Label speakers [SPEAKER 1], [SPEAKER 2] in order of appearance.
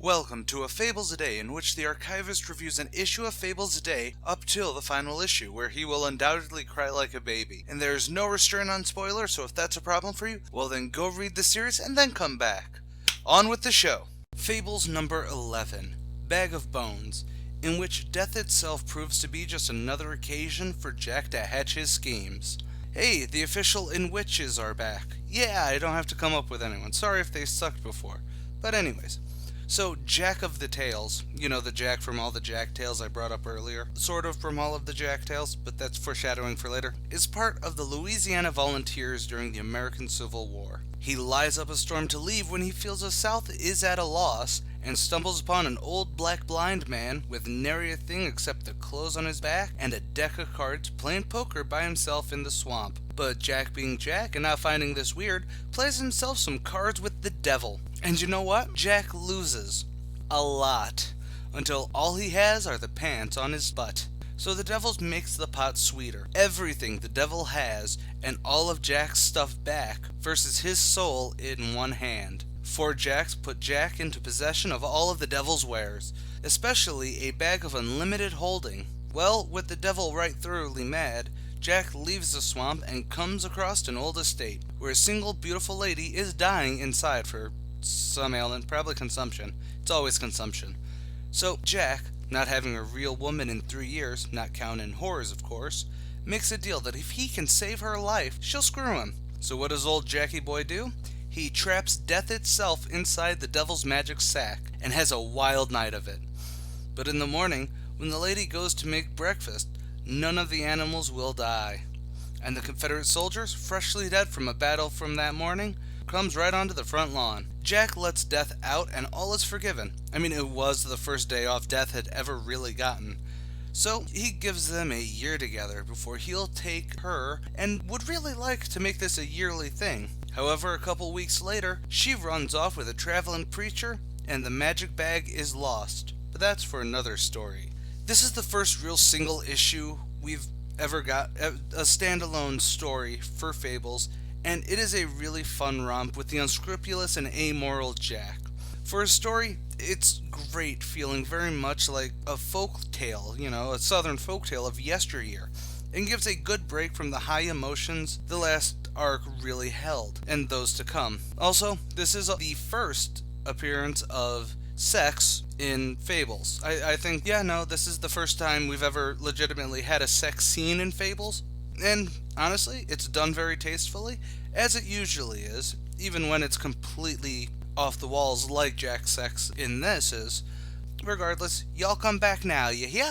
[SPEAKER 1] Welcome to a Fables a Day, in which the Archivist reviews an issue of Fables a day up till the final issue, where he will undoubtedly cry like a baby. And there is no restraint on spoilers, so if that's a problem for you, well then go read the series and then come back. On with the show. Fables number 11, Bag of Bones, in which death itself proves to be just another occasion for Jack to hatch his schemes. Hey, the official In Witches are back. Yeah, I don't have to come up with anyone. Sorry if they sucked before. But anyways. So, Jack of the Tales, you know, the Jack from all the Jack Tales I brought up earlier, sort of from all of the Jack Tales, but that's foreshadowing for later, is part of the Louisiana Volunteers during the American Civil War. He lies up a storm to leave when he feels the South is at a loss, and stumbles upon an old black blind man with nary a thing except the clothes on his back and a deck of cards playing poker by himself in the swamp. But Jack, being Jack and not finding this weird, plays himself some cards with the devil. And you know what? Jack loses. A lot. Until all he has are the pants on his butt. So the devil makes the pot sweeter. Everything the devil has and all of Jack's stuff back versus his soul in one hand. 4 Jacks put Jack into possession of all of the devil's wares, especially a bag of unlimited holding. Well, with the devil right thoroughly mad, Jack leaves the swamp and comes across an old estate, where a single beautiful lady is dying inside for some ailment, probably consumption. It's always consumption. So Jack, not having a real woman in 3 years, not counting whores of course, makes a deal that if he can save her life, she'll screw him. So what does old Jackie boy do? He traps death itself inside the devil's magic sack and has a wild night of it. But in the morning, when the lady goes to make breakfast, none of the animals will die. And the Confederate soldiers, freshly dead from a battle from that morning, comes right onto the front lawn. Jack lets Death out and all is forgiven. I mean, it was the first day off Death had ever really gotten. So he gives them a year together before he'll take her and would really like to make this a yearly thing. However, a couple weeks later, she runs off with a traveling preacher and the magic bag is lost. But that's for another story. This is the first real single issue we've ever got, a standalone story for Fables, and it is a really fun romp with the unscrupulous and amoral Jack. For a story, it's great, feeling very much like a folk tale, a southern folk tale of yesteryear, and gives a good break from the high emotions the last arc really held, and those to come. Also, this is the first appearance of sex in Fables. I think, this is the first time we've ever legitimately had a sex scene in Fables, and honestly, it's done very tastefully, as it usually is, even when it's completely off the walls like Jack's sex in this is. Regardless, y'all come back now, you hear?